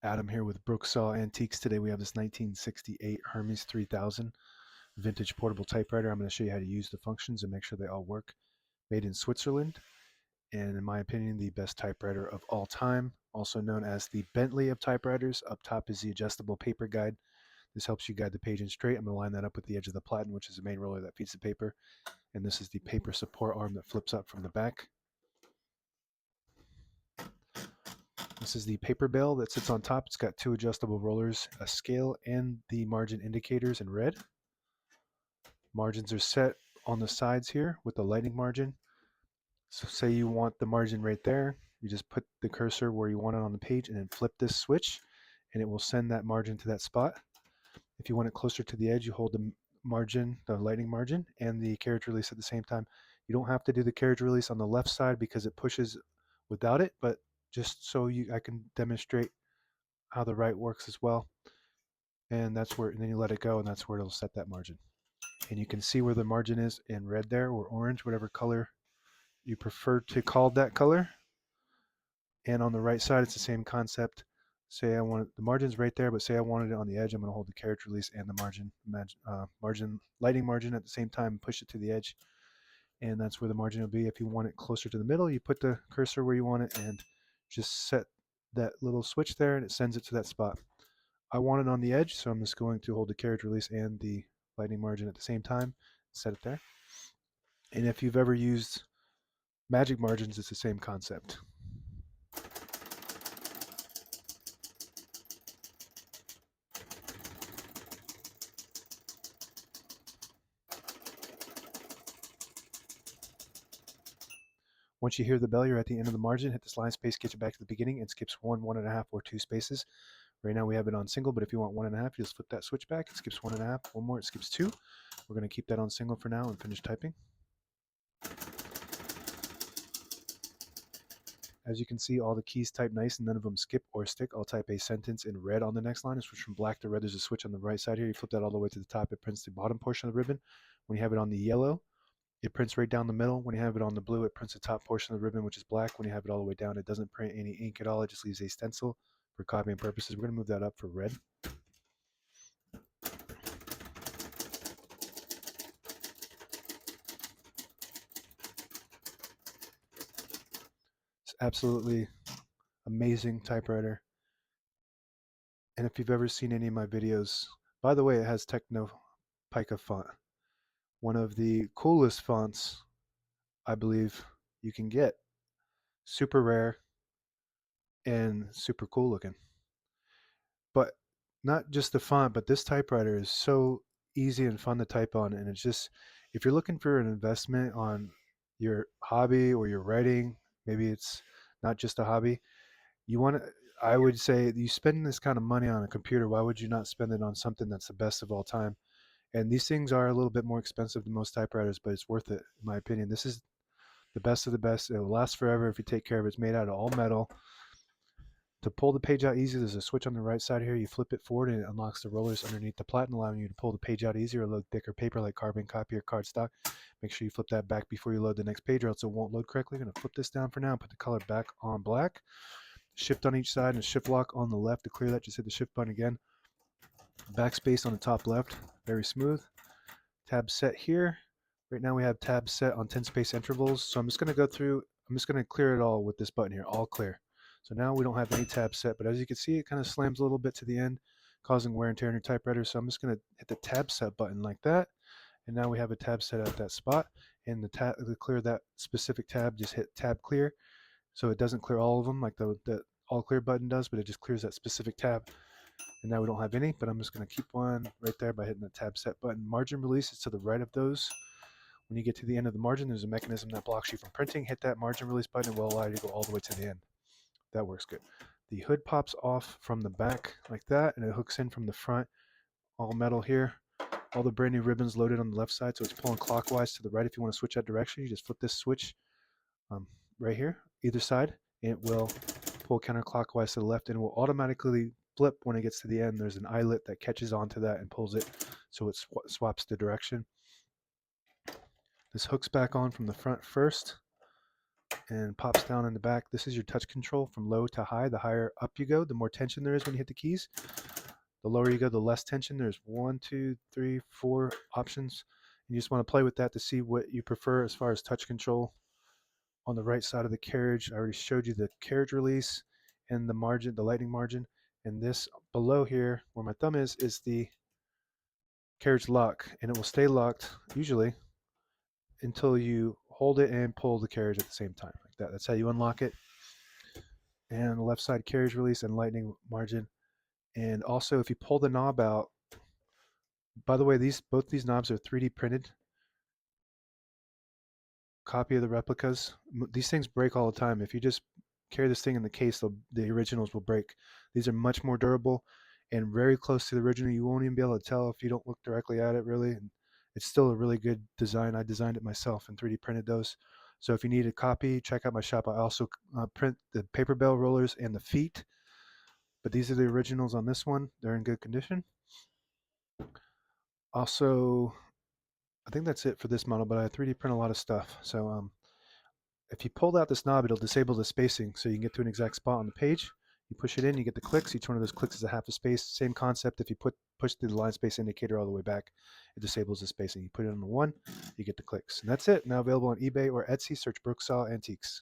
Adam here with Brooksaw Antiques. Today we have this 1968 Hermes 3000 vintage portable typewriter. I'm going to show you how to use the functions and make sure they all work. Made in Switzerland, and in my opinion, the best typewriter of all time, also known as the Bentley of typewriters. Up top is the adjustable paper guide. This helps you guide the page in straight. I'm going to line that up with the edge of the platen, which is the main roller that feeds the paper. And this is the paper support arm that flips up from the back. This is the paper bale that sits on top. It's got two adjustable rollers, a scale, and the margin indicators in red. Margins are set on the sides here with the lighting margin. So say you want the margin right there, you just put the cursor where you want it on the page and then flip this switch and it will send that margin to that spot. If you want it closer to the edge, you hold the margin, the lighting margin, and the carriage release at the same time. You don't have to do the carriage release on the left side because it pushes without it, but just so I can demonstrate how the right works as well. And that's where, and then you let it go, and that's where it'll set that margin. And you can see where the margin is in red there, or orange, whatever color you prefer to call that color. And on the right side, it's the same concept. Say I want the margin's right there, but say I wanted it on the edge, I'm going to hold the carriage release and the margin lighting margin at the same time, and push it to the edge, and that's where the margin will be. If you want it closer to the middle, you put the cursor where you want it and just set that little switch there, and it sends it to that spot. I want it on the edge, so I'm just going to hold the carriage release and the lighting margin at the same time, set it there. And if you've ever used magic margins, it's the same concept. Once you hear the bell, you're at the end of the margin. Hit this line space, get you back to the beginning, and skips one, 1.5, or 2 spaces. Right now we have it on single, but if you want 1.5, you just flip that switch back. It skips 1.5. One more, it skips 2. We're going to keep that on single for now and finish typing. As you can see, all the keys type nice and none of them skip or stick. I'll type a sentence in red on the next line. Switch from black to red. There's a switch on the right side here. You flip that all the way to the top. It prints the bottom portion of the ribbon. When you have it on the yellow, it prints right down the middle. When you have it on the blue, it prints the top portion of the ribbon, which is black. When you have it all the way down, it doesn't print any ink at all. It just leaves a stencil for copying purposes. We're going to move that up for red. It's absolutely amazing typewriter. And if you've ever seen any of my videos, by the way, it has Techno Pica font, one of the coolest fonts I believe you can get. Super rare and super cool looking. But not just the font, but this typewriter is so easy and fun to type on. And it's just, if you're looking for an investment on your hobby or your writing, maybe it's not just a hobby, you want to, I would say you spend this kind of money on a computer, why would you not spend it on something that's the best of all time? And these things are a little bit more expensive than most typewriters, but it's worth it, in my opinion. This is the best of the best. It will last forever if you take care of it. It's made out of all metal. To pull the page out easy, there's a switch on the right side here. You flip it forward and it unlocks the rollers underneath the platen, allowing you to pull the page out easier or load thicker paper like carbon copy or cardstock. Make sure you flip that back before you load the next page or else it won't load correctly. I'm going to flip this down for now and put the color back on black. Shift on each side and shift lock on the left. To clear that, just hit the shift button again. Backspace on the top left, very smooth. Tab set here. Right now we have tabs set on 10 space intervals. So I'm just going to go through, I'm just going to clear it all with this button here, all clear. So now we don't have any tabs set, but as you can see, it kind of slams a little bit to the end, causing wear and tear on your typewriter. So I'm just going to hit the tab set button like that. And now we have a tab set at that spot. And to clear that specific tab, just hit tab clear. So it doesn't clear all of them like the all clear button does, but it just clears that specific tab. And now we don't have any, but I'm just going to keep one right there by hitting the tab set button. Margin release is to the right of those. When you get to the end of the margin, there's a mechanism that blocks you from printing. Hit that margin release button and will allow you to go all the way to the end. That works good. The hood pops off from the back like that, and it hooks in from the front. All metal here. All the brand new ribbons loaded on the left side, so it's pulling clockwise to the right. If you want to switch that direction, you just flip this switch right here, either side. It will pull counterclockwise to the left, and it will automatically flip when it gets to the end. There's an eyelet that catches onto that and pulls it, so it swaps the direction. This hooks back on from the front first. and pops down in the back. This is your touch control from low to high. The higher up you go, the more tension there is when you hit the keys. The lower you go, the less tension. There's 1, 2, 3, 4 options. And you just want to play with that to see what you prefer as far as touch control. On the right side of the carriage, I already showed you the carriage release and the margin, the lightning margin. And this below here, where my thumb is the carriage lock, and it will stay locked usually until you hold it and pull the carriage at the same time, like that. That's how you unlock it. And the left side carriage release and lightning margin. And also, if you pull the knob out, by the way, both these knobs are 3D printed. Copy of the replicas. These things break all the time. If you just carry this thing in the case, the originals will break. These are much more durable and very close to the original. You won't even be able to tell if you don't look directly at it, really. And it's still a really good design. I designed it myself and 3D printed those. So if you need a copy, check out my shop. I also print the paper bell rollers and the feet. But these are the originals on this one. They're in good condition. Also, I think that's it for this model, but I 3D print a lot of stuff. So if you pull out this knob, it'll disable the spacing so you can get to an exact spot on the page. You push it in, you get the clicks. Each one of those clicks is a half a space. Same concept. If you push the line space indicator all the way back, it disables the spacing. You put it on the 1, you get the clicks. And that's it. Now available on eBay or Etsy. Search Brooksaw Antiques.